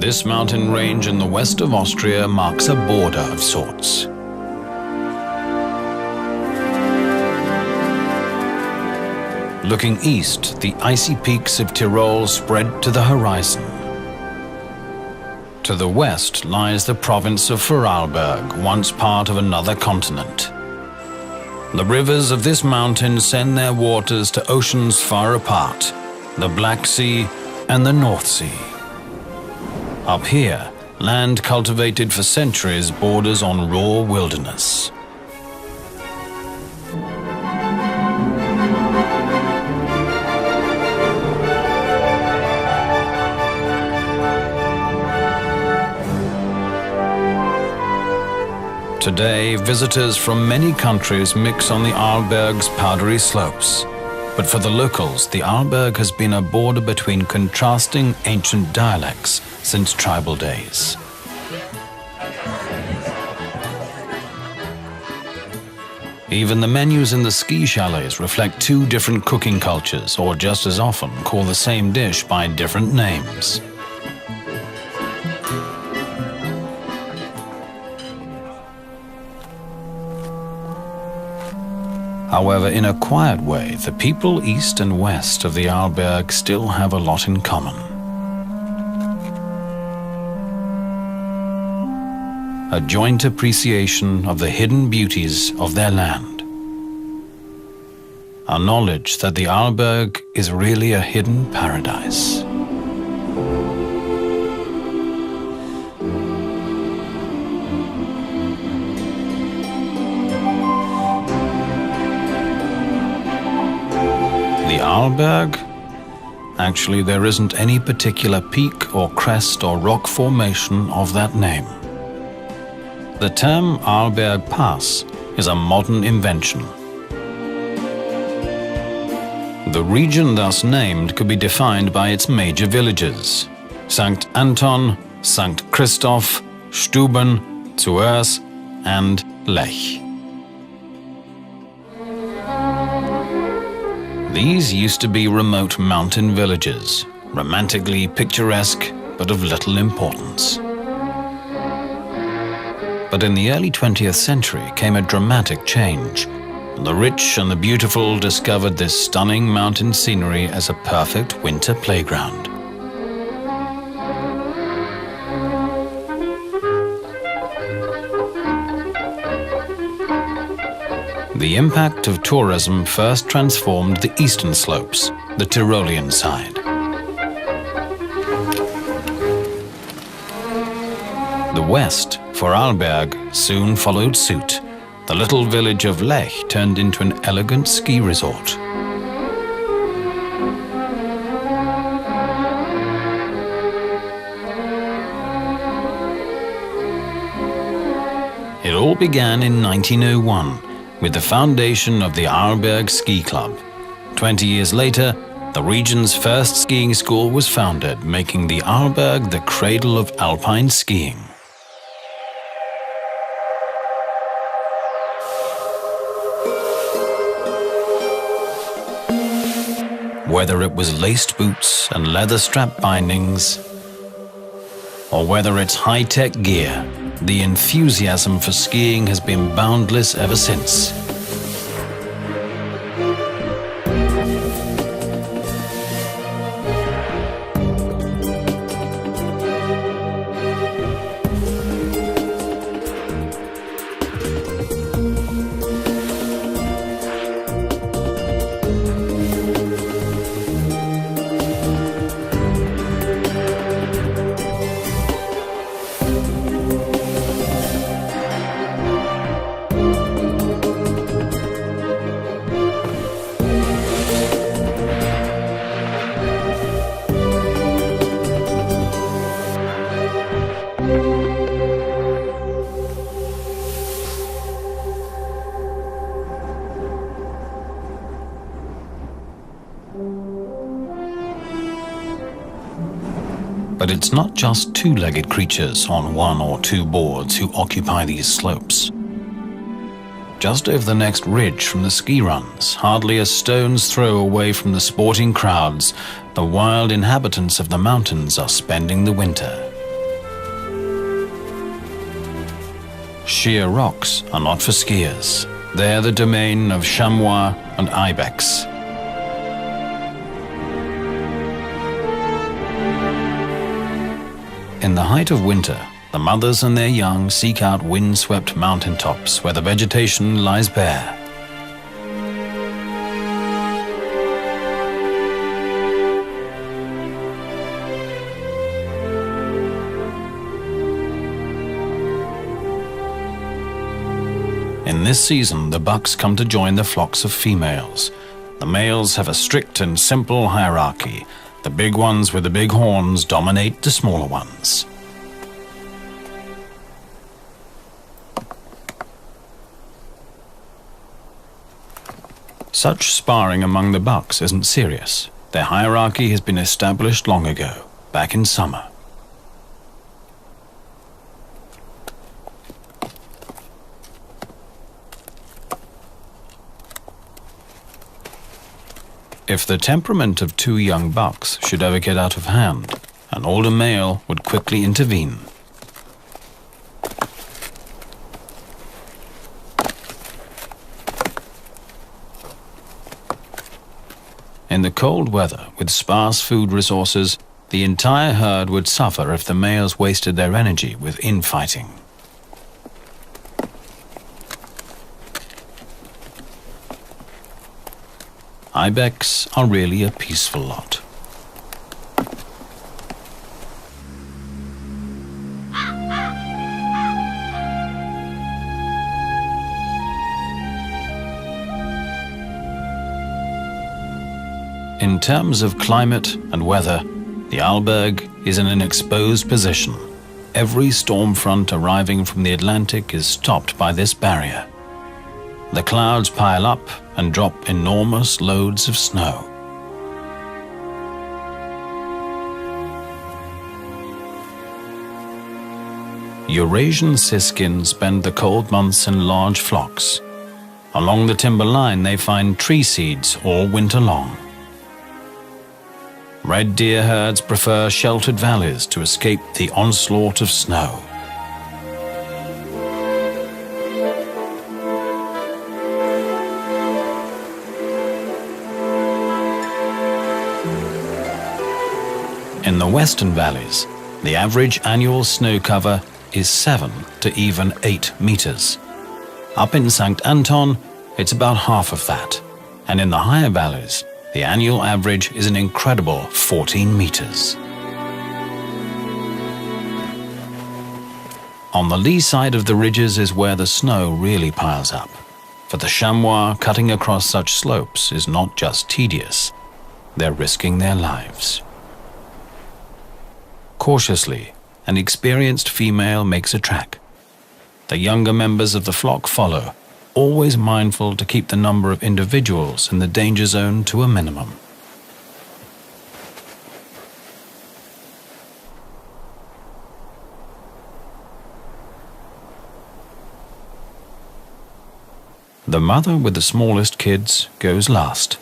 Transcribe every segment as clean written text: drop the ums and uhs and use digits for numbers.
This mountain range in the west of Austria marks a border of sorts. Looking east, the icy peaks of Tyrol spread to the horizon. To the west lies the province of Arlberg, once part of another continent. The rivers of this mountain send their waters to oceans far apart, the Black Sea and the North Sea. Up here, land cultivated for centuries borders on raw wilderness. Today, visitors from many countries mix on the Arlberg's powdery slopes. But for the locals, the Arlberg has been a border between contrasting ancient dialects since tribal days. Even the menus in the ski chalets reflect two different cooking cultures, or just as often call the same dish by different names. However, in a quiet way, the people east and west of the Arlberg still have a lot in common. A joint appreciation of the hidden beauties of their land. A knowledge that the Arlberg is really a hidden paradise. The Arlberg? Actually, there isn't any particular peak or crest or rock formation of that name. The term Arlberg Pass is a modern invention. The region thus named could be defined by its major villages: St. Anton, St. Christoph, Stuben, Zuers and Lech. These used to be remote mountain villages, romantically picturesque but of little importance. But in the early 20th century came a dramatic change. The rich and the beautiful discovered this stunning mountain scenery as a perfect winter playground. The impact of tourism first transformed the eastern slopes, the Tyrolean side. The west, for Arlberg, soon followed suit. The little village of Lech turned into an elegant ski resort. It all began in 1901. With the foundation of the Arlberg Ski Club. 20 years later, the region's first skiing school was founded, making the Arlberg the cradle of alpine skiing. Whether it was laced boots and leather strap bindings, or whether it's high-tech gear, the enthusiasm for skiing has been boundless ever since. But it's not just two-legged creatures on one or two boards who occupy these slopes. Just over the next ridge from the ski runs, hardly a stone's throw away from the sporting crowds, the wild inhabitants of the mountains are spending the winter. sheer rocks are not for skiers. They're the domain of chamois and ibex. In the height of winter, the mothers and their young seek out wind-swept mountaintops where the vegetation lies bare. In this season, the bucks come to join the flocks of females. The males have a strict and simple hierarchy. The big ones with the big horns dominate the smaller ones. Such sparring among the bucks isn't serious. Their hierarchy has been established long ago, back in summer. If the temperament of two young bucks should ever get out of hand, an older male would quickly intervene. In the cold weather, with sparse food resources, the entire herd would suffer if the males wasted their energy with infighting. Ibex are really a peaceful lot. In terms of climate and weather, the Arlberg is in an exposed position. Every storm front arriving from the Atlantic is stopped by this barrier. The clouds pile up and drop enormous loads of snow. Eurasian siskins spend the cold months in large flocks. Along the timber line they find tree seeds all winter long. Red deer herds prefer sheltered valleys to escape the onslaught of snow. In the western valleys, the average annual snow cover is 7 to even 8 meters. Up in St. Anton, it's about half of that. And in the higher valleys, the annual average is an incredible 14 meters. On the lee side of the ridges is where the snow really piles up. For the chamois, cutting across such slopes is not just tedious, they're risking their lives. Cautiously, an experienced female makes a track. The younger members of the flock follow, always mindful to keep the number of individuals in the danger zone to a minimum. The mother with the smallest kids goes last.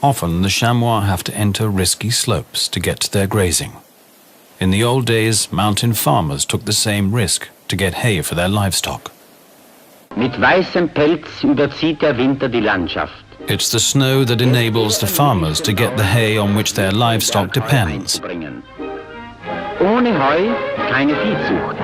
Often the chamois have to enter risky slopes to get to their grazing. In the old days, mountain farmers took the same risk to get hay for their livestock. Mit weißem Pelz überzieht der Winter die Landschaft. It's the snow that enables the farmers to get the hay on which their livestock depends. Ohne Heu keine Viehzucht.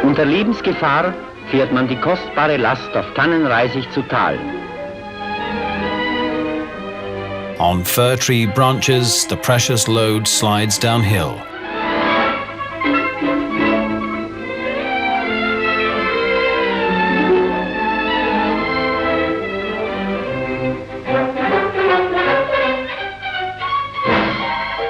Unter Lebensgefahr fährt man die kostbare Last auf Tannenreisig zu Tal. On fir tree branches, the precious load slides downhill.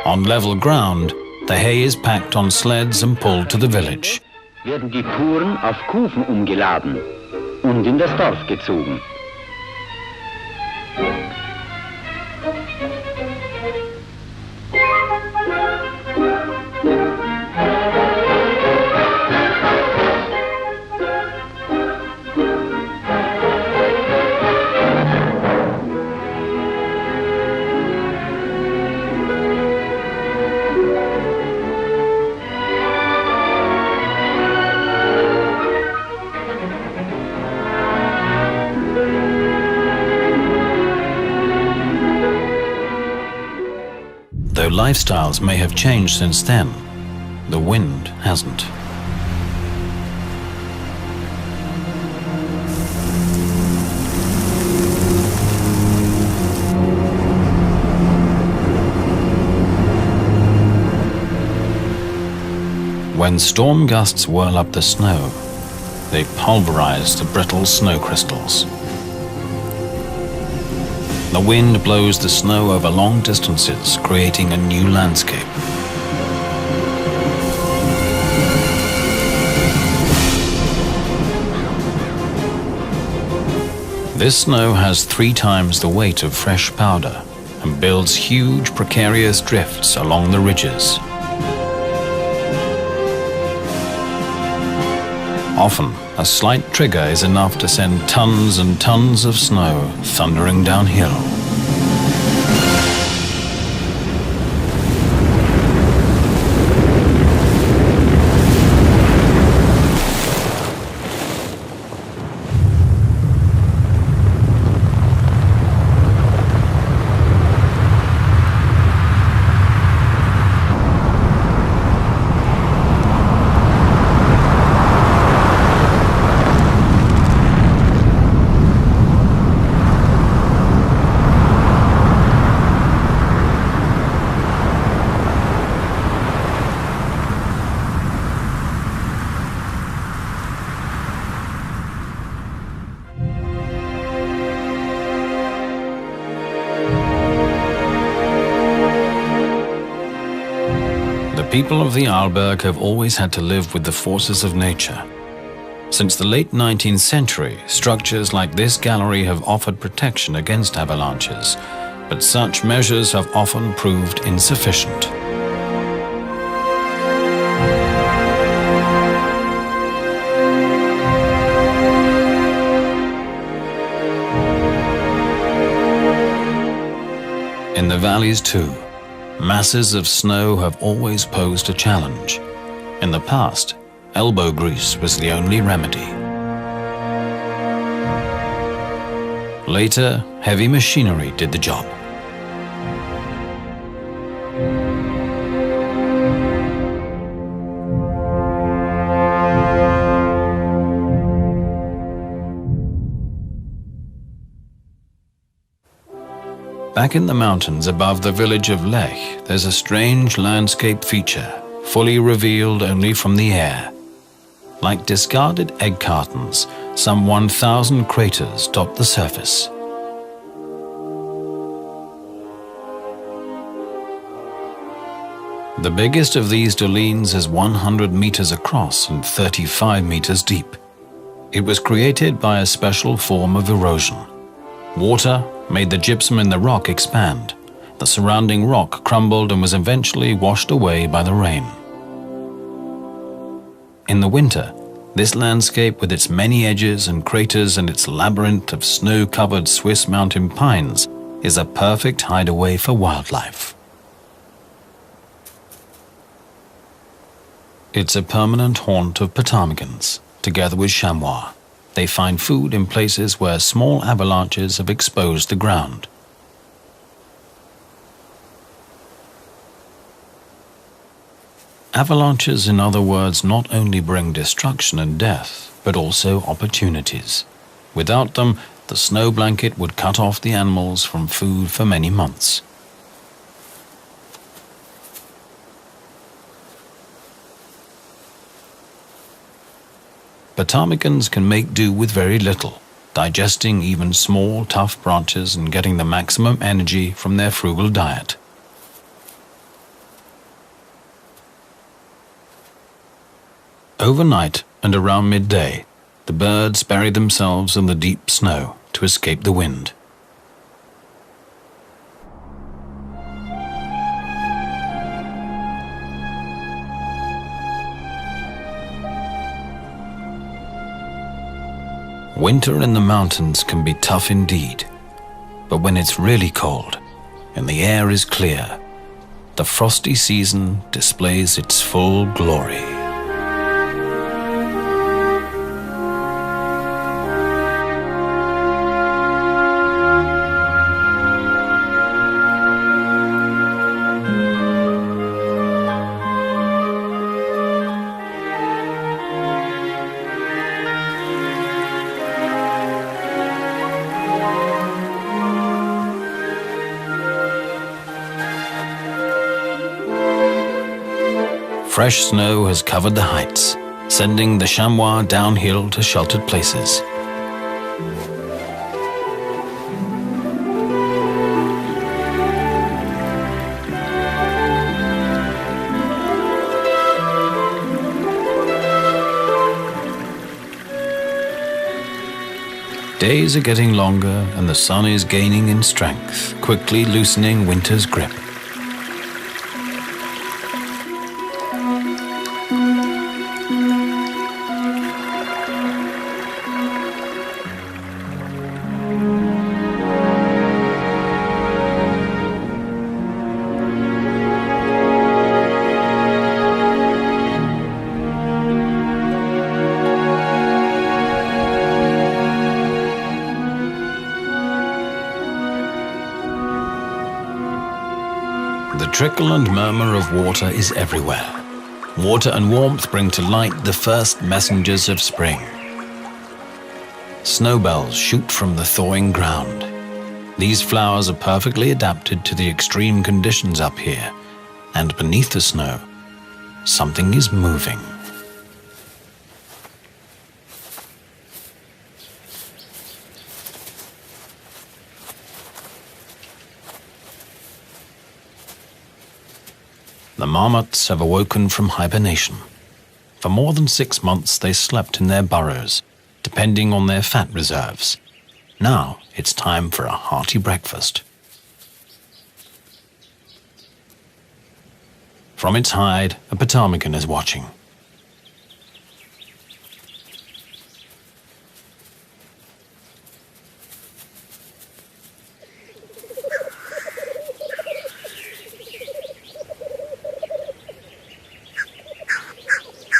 On level ground, the hay is packed on sleds and pulled to the village. Werden die Fuhren auf Kufen umgeladen. und in das Dorf gezogen. Though lifestyles may have changed since then, the wind hasn't. When storm gusts whirl up the snow, they pulverize the brittle snow crystals. The wind blows the snow over long distances, creating a new landscape. This snow has 3 times the weight of fresh powder and builds huge precarious drifts along the ridges. Often, a slight trigger is enough to send tons and tons of snow thundering downhill. The people of the Arlberg have always had to live with the forces of nature. Since the late 19th century, structures like this gallery have offered protection against avalanches, but such measures have often proved insufficient. In the valleys too, masses of snow have always posed a challenge. In the past, elbow grease was the only remedy. Later, heavy machinery did the job. Back in the mountains above the village of Lech, there's a strange landscape feature, fully revealed only from the air. Like discarded egg cartons, some 1,000 craters dot the surface. The biggest of these dolines is 100 meters across and 35 meters deep. It was created by a special form of erosion. Water made the gypsum in the rock expand. The surrounding rock crumbled and was eventually washed away by the rain. In the winter, this landscape with its many edges and craters and its labyrinth of snow-covered Swiss mountain pines is a perfect hideaway for wildlife. It's a permanent haunt of ptarmigans, together with chamois. They find food in places where small avalanches have exposed the ground. Avalanches, in other words, not only bring destruction and death, but also opportunities. Without them, the snow blanket would cut off the animals from food for many months. Ptarmigans can make do with very little, digesting even small, tough branches and getting the maximum energy from their frugal diet. Overnight and around midday, The birds bury themselves in the deep snow to escape the wind. Winter in the mountains can be tough indeed, but when it's really cold and the air is clear, the frosty season displays its full glory. Fresh snow has covered the heights, sending the chamois downhill to sheltered places. Days are getting longer and the sun is gaining in strength, quickly loosening winter's grip. The trickle and murmur of water is everywhere. Water and warmth bring to light the first messengers of spring. Snowbells shoot from the thawing ground. These flowers are perfectly adapted to the extreme conditions up here, and beneath the snow, something is moving. The marmots have awoken from hibernation. For more than 6 months they slept in their burrows, depending on their fat reserves. Now it's time for a hearty breakfast. From its hide, a ptarmigan is watching.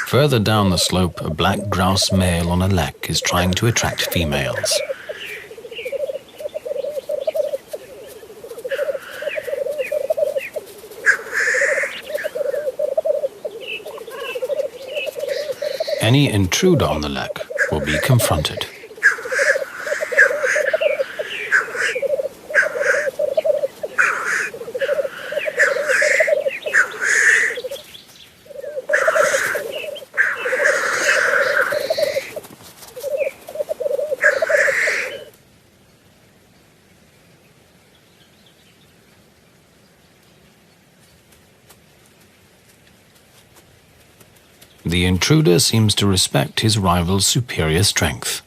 Further down the slope, a black grouse male on a lek is trying to attract females. Any intruder on the lek will be confronted. The intruder seems to respect his rival's superior strength.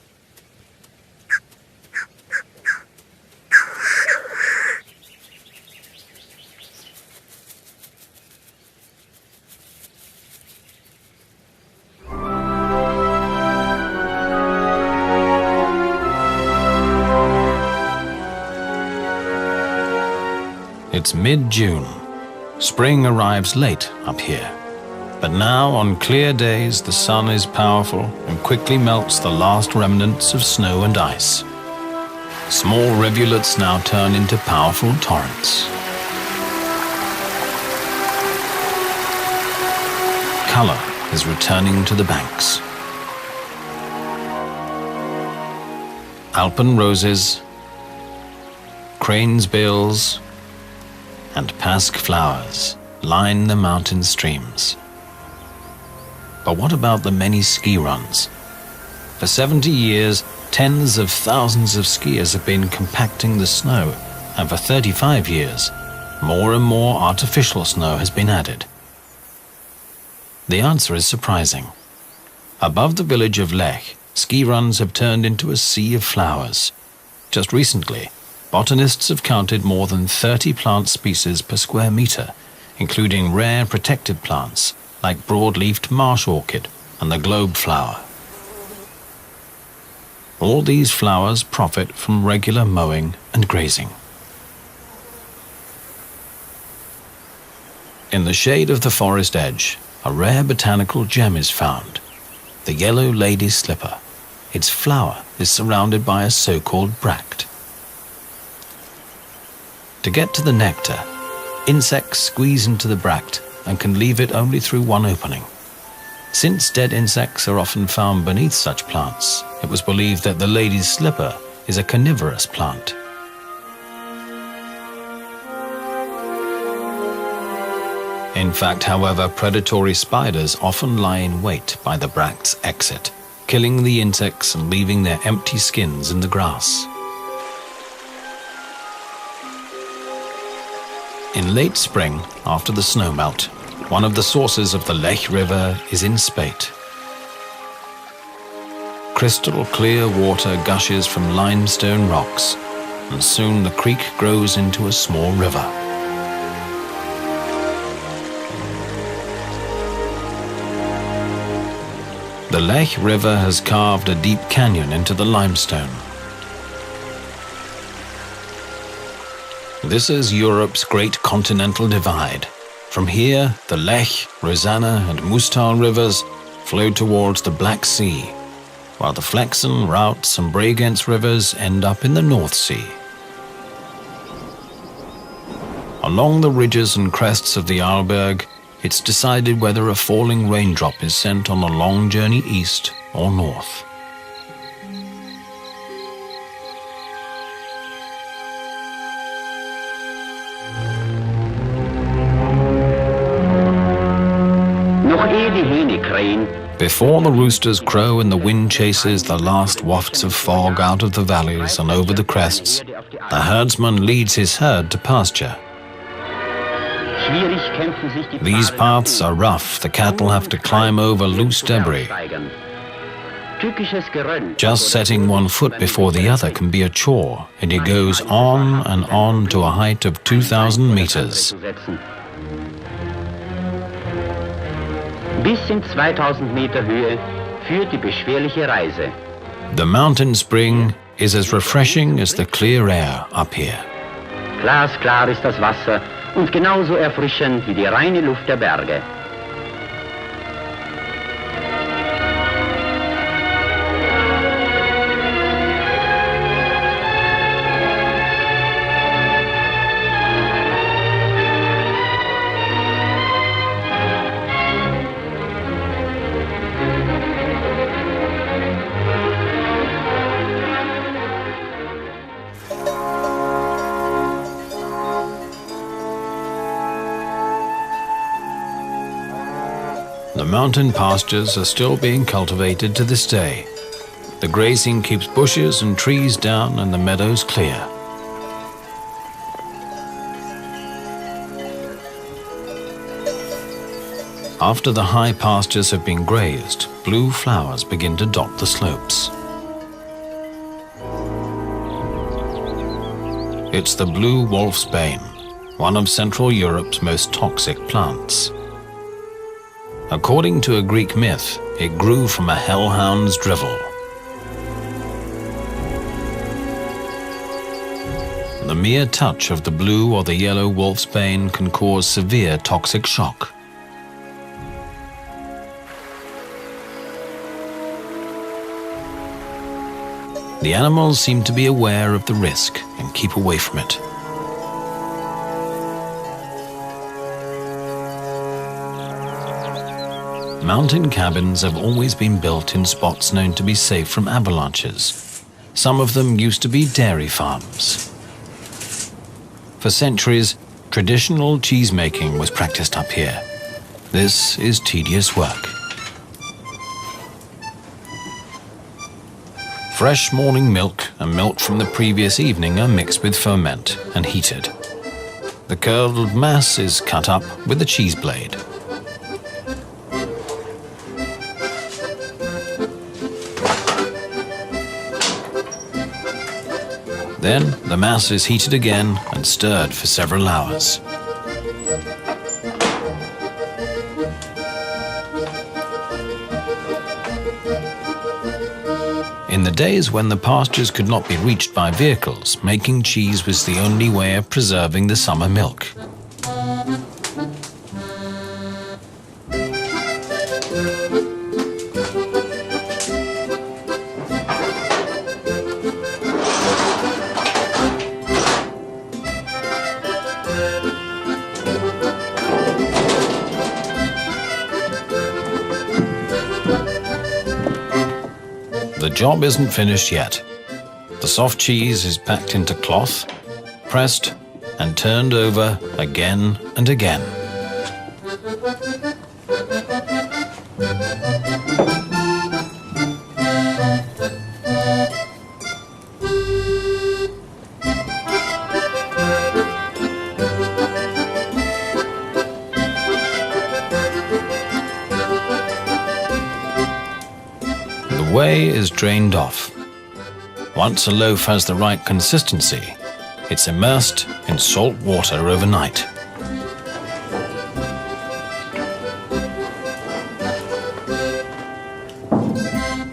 It's mid-June. Spring arrives late up here. But now, on clear days, the sun is powerful and quickly melts the last remnants of snow and ice. Small rivulets now turn into powerful torrents. Color is returning to the banks. Alpen roses, crane's bills, and pasque flowers line the mountain streams. But what about the many ski runs? For 70 years, tens of thousands of skiers have been compacting the snow, and for 35 years, more and more artificial snow has been added. The answer is surprising. Above the village of Lech, ski runs have turned into a sea of flowers. Just recently, botanists have counted more than 30 plant species per square meter, including rare protected plants like broad-leafed marsh orchid and the globe flower. All these flowers profit from regular mowing and grazing. In the shade of the forest edge, a rare botanical gem is found, the yellow lady's slipper. Its flower is surrounded by a so-called bract. To get to the nectar, insects squeeze into the bract and can leave it only through one opening. Since dead insects are often found beneath such plants, it was believed that the lady's slipper is a carnivorous plant. In fact, however, predatory spiders often lie in wait by the bract's exit, killing the insects and leaving their empty skins in the grass. In late spring, after the snowmelt, one of the sources of the Lech River is in spate. Crystal clear water gushes from limestone rocks, and soon the creek grows into a small river. The Lech River has carved a deep canyon into the limestone. This is Europe's great continental divide. From here, the Lech, Rosanna and Mustal rivers flow towards the Black Sea, while the Flexen, Routes and Bregenz rivers end up in the North Sea. Along the ridges and crests of the Arlberg, it's decided whether a falling raindrop is sent on a long journey east or north. Before the roosters crow and the wind chases the last wafts of fog out of the valleys and over the crests, the herdsman leads his herd to pasture. These paths are rough. The cattle have to climb over loose debris. Just setting one foot before the other can be a chore, and it goes on and on to a height of 2,000 meters. Bis in 2000 Meter Höhe führt die beschwerliche Reise. The mountain spring is as refreshing as the clear air up here. Glasklar ist das Wasser und genauso erfrischend wie die reine Luft der Berge. The mountain pastures are still being cultivated to this day. The grazing keeps bushes and trees down and the meadows clear. After the high pastures have been grazed, blue flowers begin to dot the slopes. It's the blue wolfsbane, one of Central Europe's most toxic plants. According to a Greek myth, it grew from a hellhound's drivel. The mere touch of the blue or the yellow wolfsbane can cause severe toxic shock. The animals seem to be aware of the risk and keep away from it. Mountain cabins have always been built in spots known to be safe from avalanches. Some of them used to be dairy farms. For centuries, traditional cheesemaking was practiced up here. This is tedious work. Fresh morning milk and milk from the previous evening are mixed with ferment and heated. The curdled mass is cut up with a cheese blade. Then the mass is heated again and stirred for several hours. In the days when the pastures could not be reached by vehicles, making cheese was the only way of preserving the summer milk. The job isn't finished yet. The soft cheese is packed into cloth, pressed, and turned over again and again. The whey is drained off. Once a loaf has the right consistency, it's immersed in salt water overnight.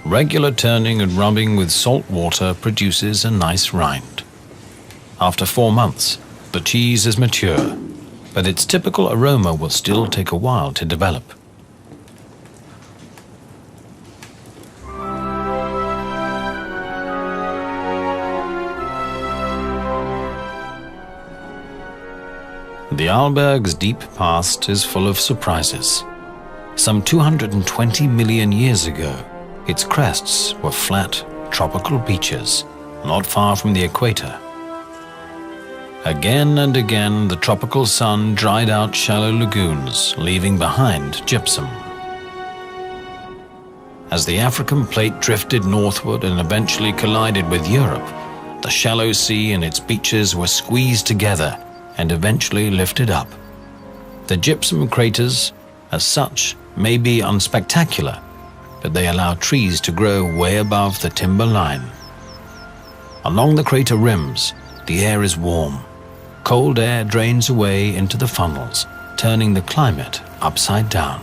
Regular turning and rubbing with salt water produces a nice rind. After 4 months, the cheese is mature, but its typical aroma will still take a while to develop. The Arlberg's deep past is full of surprises. Some 220 million years ago, its crests were flat, tropical beaches, not far from the equator. Again and again, the tropical sun dried out shallow lagoons, leaving behind gypsum. As the African plate drifted northward and eventually collided with Europe, the shallow sea and its beaches were squeezed together and eventually lifted up. The gypsum craters, as such, may be unspectacular, but they allow trees to grow way above the timber line. Along the crater rims, the air is warm. Cold air drains away into the funnels, turning the climate upside down.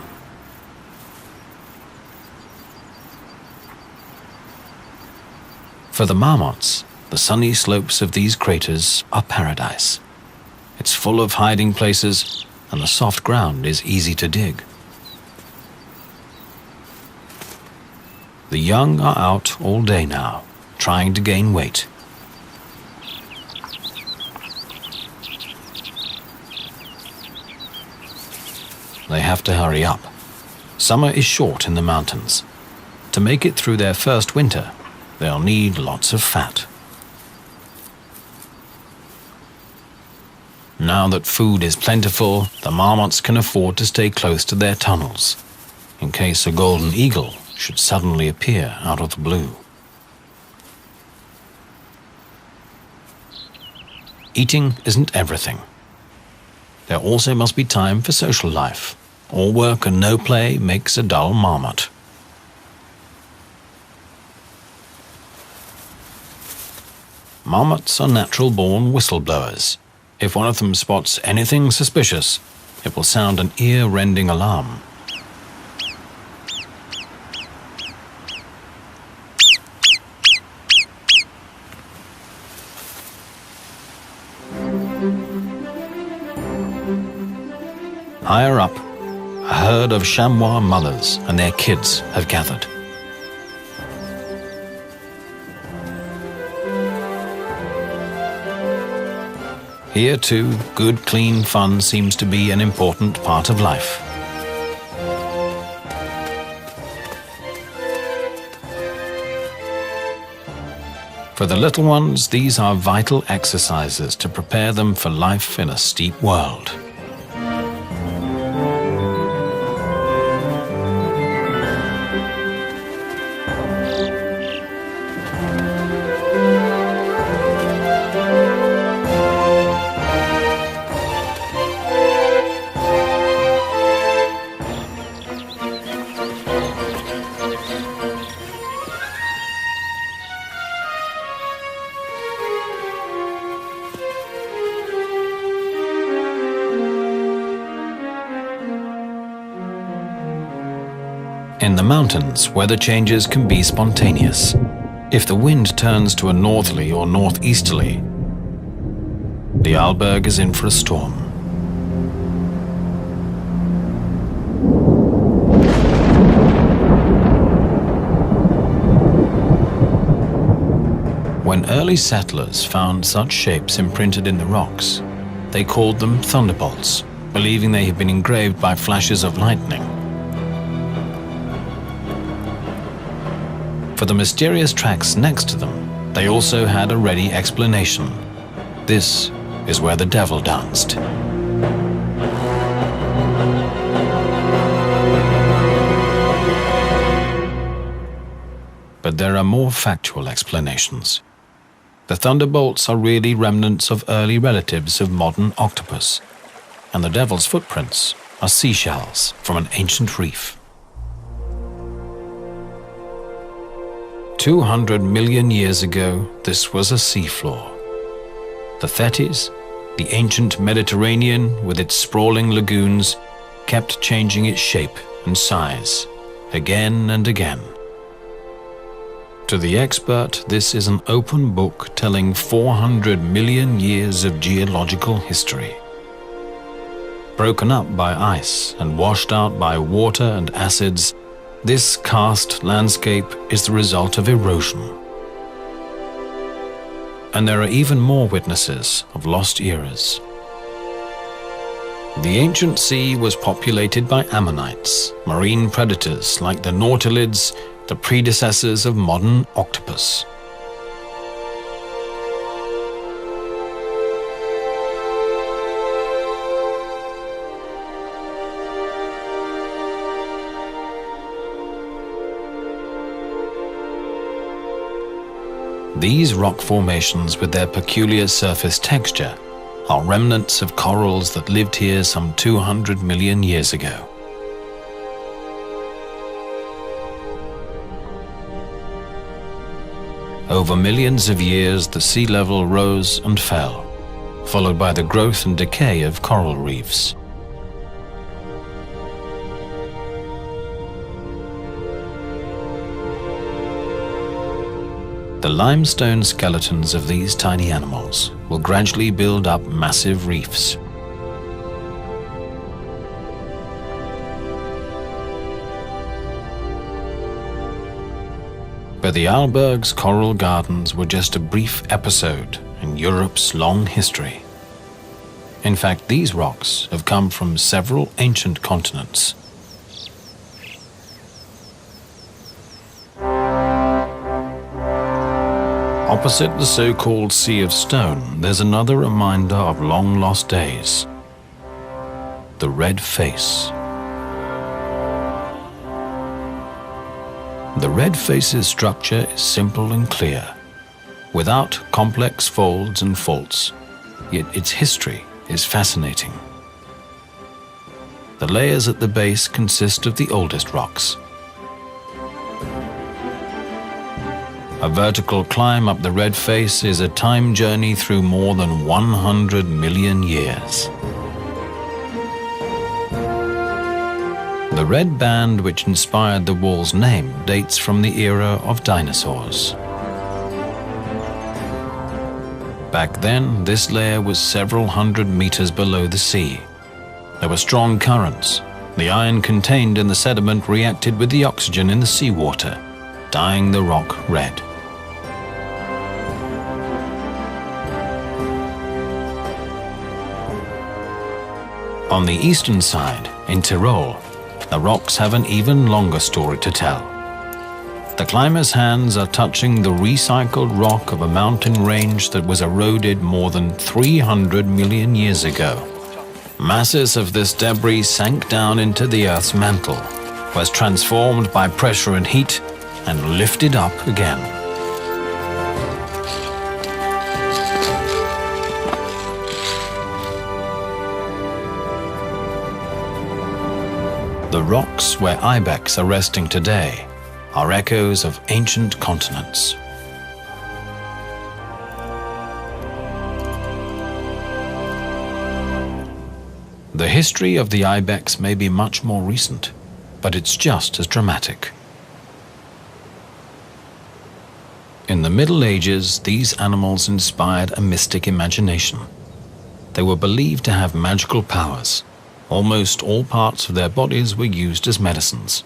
For the marmots, the sunny slopes of these craters are paradise. It's full of hiding places, and the soft ground is easy to dig. The young are out all day now, trying to gain weight. They have to hurry up. Summer is short in the mountains. To make it through their first winter, they'll need lots of fat. Now that food is plentiful, the marmots can afford to stay close to their tunnels, in case a golden eagle should suddenly appear out of the blue. Eating isn't everything. There also must be time for social life. All work and no play makes a dull marmot. Marmots are natural-born whistleblowers. If one of them spots anything suspicious, it will sound an ear-rending alarm. Higher up, a herd of chamois mothers and their kids have gathered. Here too, good, clean fun seems to be an important part of life. For the little ones, these are vital exercises to prepare them for life in a steep world. In the mountains, weather changes can be spontaneous. If the wind turns to a northerly or northeasterly, the Arlberg is in for a storm. When early settlers found such shapes imprinted in the rocks, they called them thunderbolts, believing they had been engraved by flashes of lightning. For the mysterious tracks next to them, they also had a ready explanation. This is where the devil danced. But there are more factual explanations. The thunderbolts are really remnants of early relatives of modern octopus, and the devil's footprints are seashells from an ancient reef. 200 million years ago, this was a seafloor. The Thetis, the ancient Mediterranean with its sprawling lagoons, kept changing its shape and size, again and again. To the expert, this is an open book telling 400 million years of geological history. Broken up by ice and washed out by water and acids, this karst landscape is the result of erosion. And there are even more witnesses of lost eras. The ancient sea was populated by ammonites, marine predators like the nautilids, the predecessors of modern octopus. These rock formations with their peculiar surface texture are remnants of corals that lived here some 200 million years ago. Over millions of years, the sea level rose and fell, followed by the growth and decay of coral reefs. The limestone skeletons of these tiny animals will gradually build up massive reefs. But the Arlberg's coral gardens were just a brief episode in Europe's long history. In fact, these rocks have come from several ancient continents. Opposite the so-called Sea of Stone, there's another reminder of long-lost days. The red face. The red face's structure is simple and clear, without complex folds and faults, yet its history is fascinating. The layers at the base consist of the oldest rocks. A vertical climb up the red face is a time journey through more than 100 million years. The red band which inspired the wall's name dates from the era of dinosaurs. Back then, this layer was several hundred meters below the sea. There were strong currents. The iron contained in the sediment reacted with the oxygen in the seawater, dyeing the rock red. On the eastern side, in Tyrol, the rocks have an even longer story to tell. The climber's hands are touching the recycled rock of a mountain range that was eroded more than 300 million years ago. Masses of this debris sank down into the Earth's mantle, was transformed by pressure and heat, and lifted up again. The rocks where ibex are resting today are echoes of ancient continents. The history of the ibex may be much more recent, but it's just as dramatic. In the Middle Ages, these animals inspired a mystic imagination. They were believed to have magical powers. Almost all parts of their bodies were used as medicines.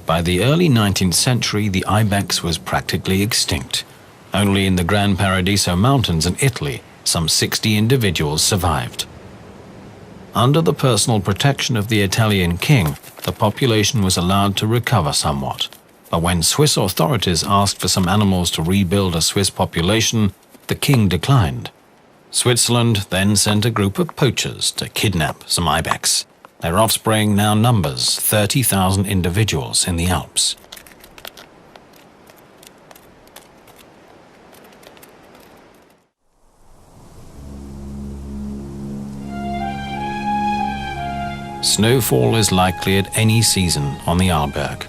By the early 19th century, the ibex was practically extinct. Only in the Gran Paradiso Mountains in Italy, some 60 individuals survived. Under the personal protection of the Italian king, the population was allowed to recover somewhat. But when Swiss authorities asked for some animals to rebuild a Swiss population, the king declined. Switzerland then sent a group of poachers to kidnap some ibex. Their offspring now numbers 30,000 individuals in the Alps. Snowfall is likely at any season on the Arlberg,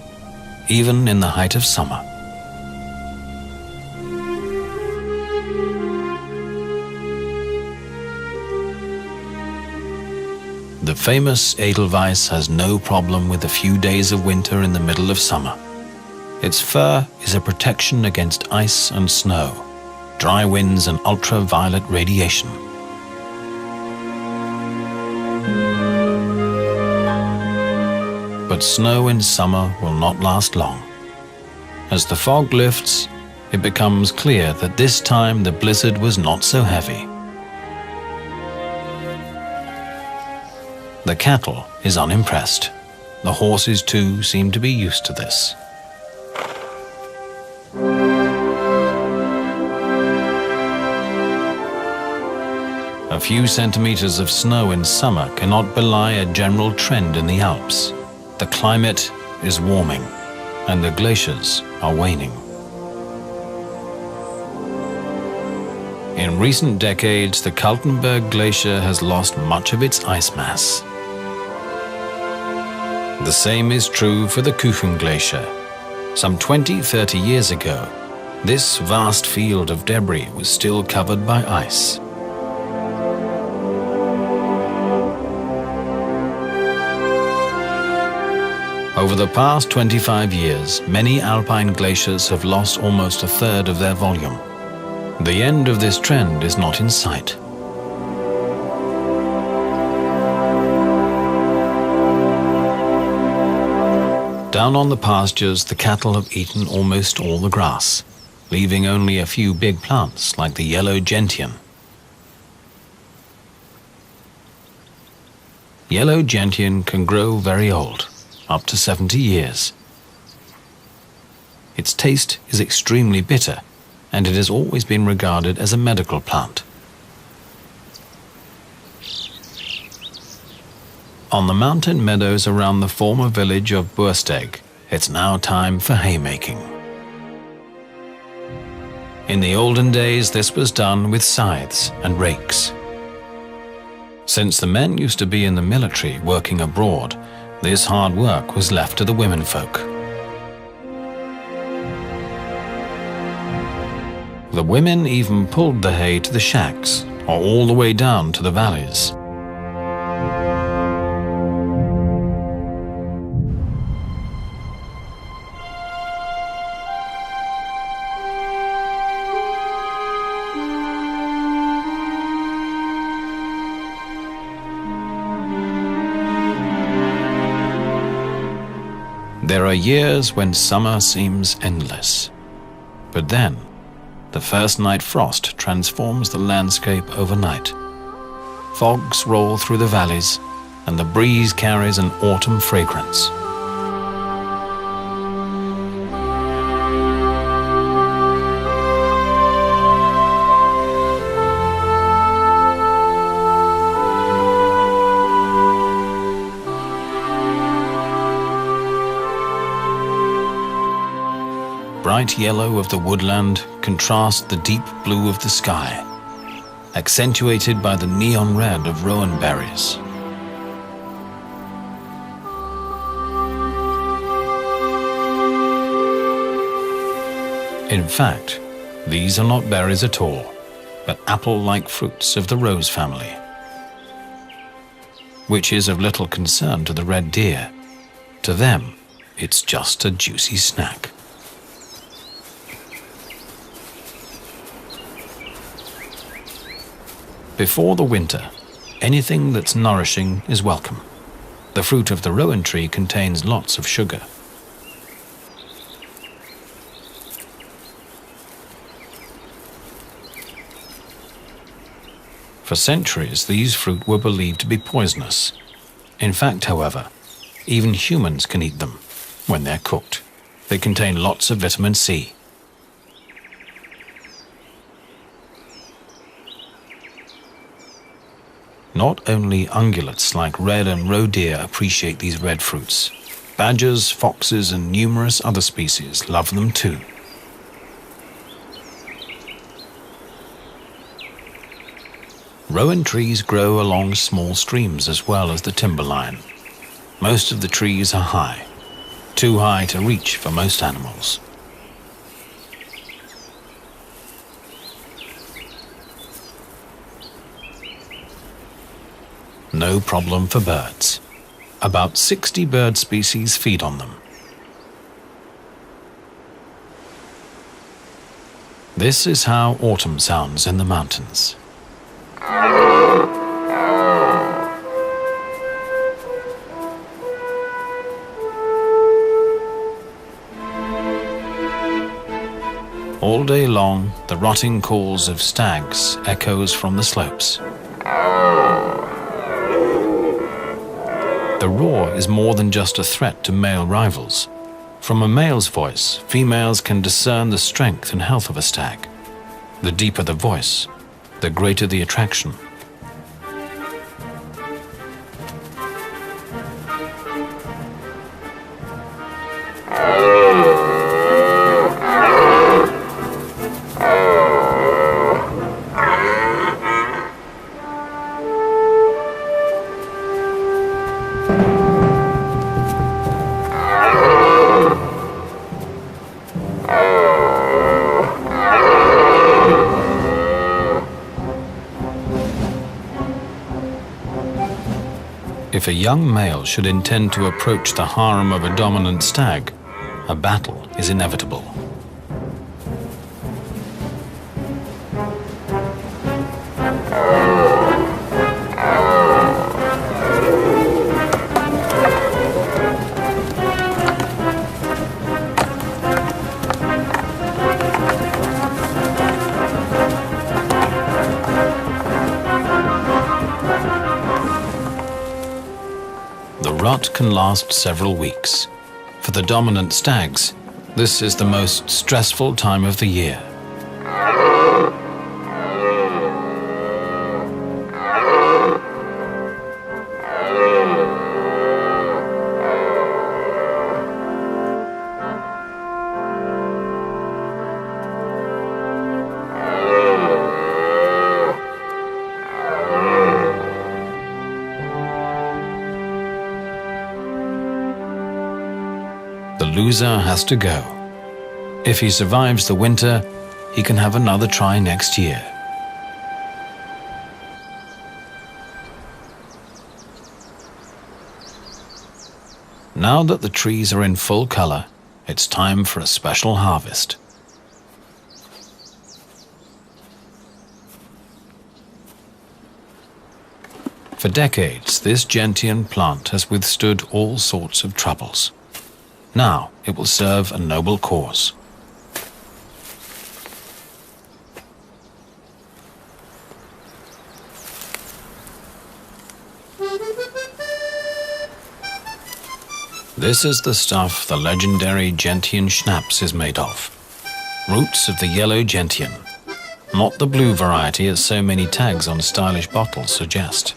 even in the height of summer. The famous Edelweiss has no problem with a few days of winter in the middle of summer. Its fur is a protection against ice and snow, dry winds and ultraviolet radiation. But snow in summer will not last long. As the fog lifts, it becomes clear that this time the blizzard was not so heavy. The cattle is unimpressed. The horses too seem to be used to this. A few centimeters of snow in summer cannot belie a general trend in the Alps. The climate is warming, and the glaciers are waning. In recent decades, the Kaltenberg Glacier has lost much of its ice mass. The same is true for the Kuchen Glacier. Some 20-30 years ago, this vast field of debris was still covered by ice. Over the past 25 years, many alpine glaciers have lost almost a third of their volume. The end of this trend is not in sight. Down on the pastures, the cattle have eaten almost all the grass, leaving only a few big plants like the yellow gentian. Yellow gentian can grow very old, up to 70 years. Its taste is extremely bitter, and it has always been regarded as a medical plant. On the mountain meadows around the former village of Bursteg, it's now time for haymaking. In the olden days, this was done with scythes and rakes. Since the men used to be in the military working abroad, this hard work was left to the womenfolk. The women even pulled the hay to the shacks, or all the way down to the valleys. There are years when summer seems endless, but then the first night frost transforms the landscape overnight. Fogs roll through the valleys, and the breeze carries an autumn fragrance. Bright yellow of the woodland contrasts the deep blue of the sky, accentuated by the neon red of rowan berries. In fact, these are not berries at all, but apple-like fruits of the rose family. which is of little concern to the red deer. To them, it's just a juicy snack. Before the winter, anything that's nourishing is welcome. The fruit of the rowan tree contains lots of sugar. For centuries, these fruit were believed to be poisonous. In fact, however, even humans can eat them when they're cooked. They contain lots of vitamin C. Not only ungulates like red and roe deer appreciate these red fruits. Badgers, foxes, and numerous other species love them too. Rowan trees grow along small streams as well as the timberline. Most of the trees are high, too high to reach for most animals. No problem for birds. About 60 bird species feed on them. This is how autumn sounds in the mountains. All day long, the rotting calls of stags echoes from the slopes. The roar is more than just a threat to male rivals. From a male's voice, females can discern the strength and health of a stag. The deeper the voice, the greater the attraction. If a young male should intend to approach the harem of a dominant stag, a battle is inevitable. The rut can last several weeks. For the dominant stags, this is the most stressful time of the year. The loser has to go. If he survives the winter, he can have another try next year. Now that the trees are in full color, it's time for a special harvest. For decades, this gentian plant has withstood all sorts of troubles. Now it will serve a noble cause. This is the stuff the legendary gentian schnapps is made of. Roots of the yellow gentian, not the blue variety as so many tags on stylish bottles suggest.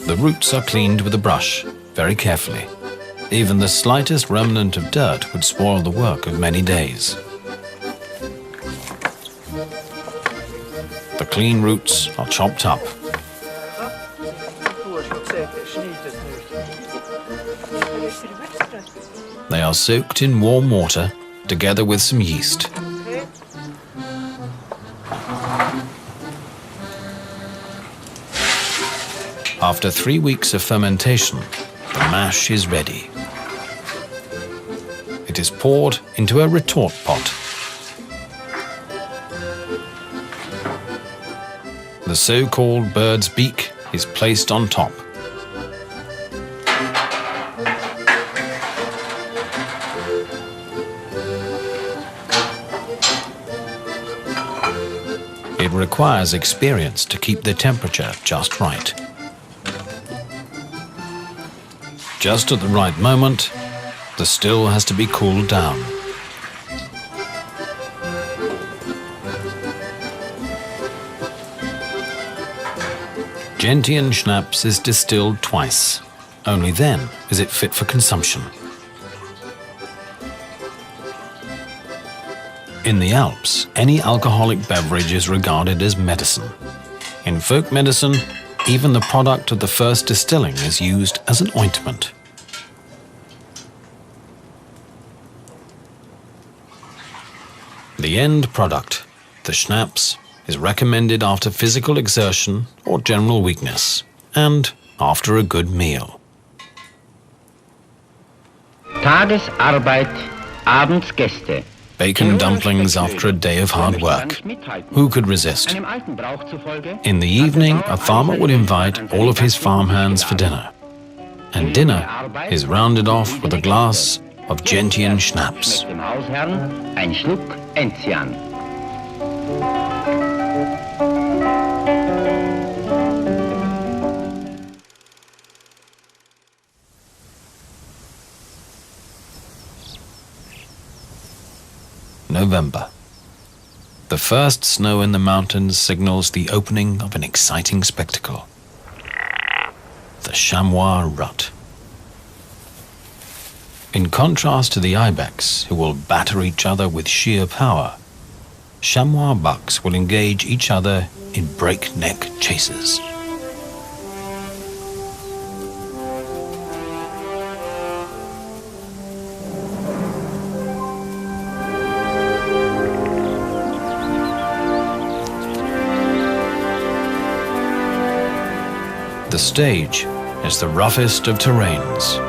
The roots are cleaned with a brush, very carefully. Even the slightest remnant of dirt would spoil the work of many days. The clean roots are chopped up. They are soaked in warm water, together with some yeast. After 3 weeks of fermentation, the mash is ready. It is poured into a retort pot. The so-called bird's beak is placed on top. It requires experience to keep the temperature just right. Just at the right moment, the still has to be cooled down. Gentian schnapps is distilled twice. Only then is it fit for consumption. In the Alps, any alcoholic beverage is regarded as medicine. In folk medicine, even the product of the first distilling is used as an ointment. The end product, the schnapps, is recommended after physical exertion or general weakness, and after a good meal. Tagesarbeit, abends Gäste. Bacon dumplings after a day of hard work. Who could resist? In the evening, a farmer would invite all of his farmhands for dinner. And dinner is rounded off with a glass of Gentian schnapps. Ein Schluck Enzian. November. The first snow in the mountains signals the opening of an exciting spectacle. The chamois rut. In contrast to the ibex, who will batter each other with sheer power, chamois bucks will engage each other in breakneck chases. The stage is the roughest of terrains.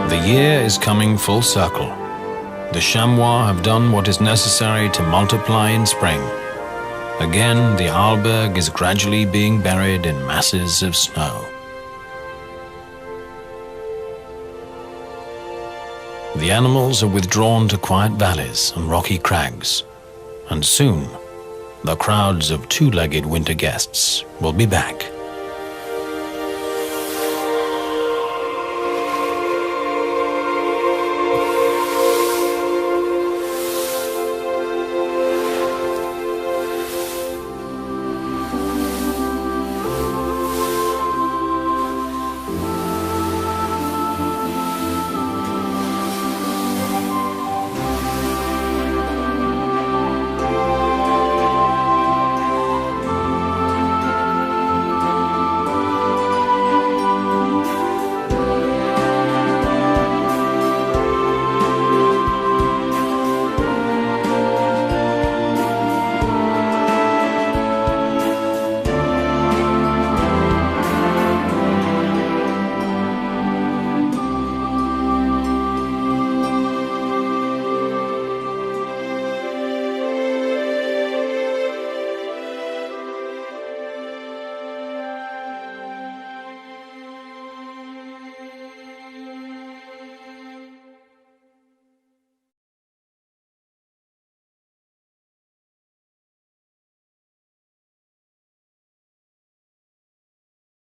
The year is coming full circle. The chamois have done what is necessary to multiply in spring. Again, the Arlberg is gradually being buried in masses of snow. The animals are withdrawn to quiet valleys and rocky crags, and soon the crowds of two-legged winter guests will be back.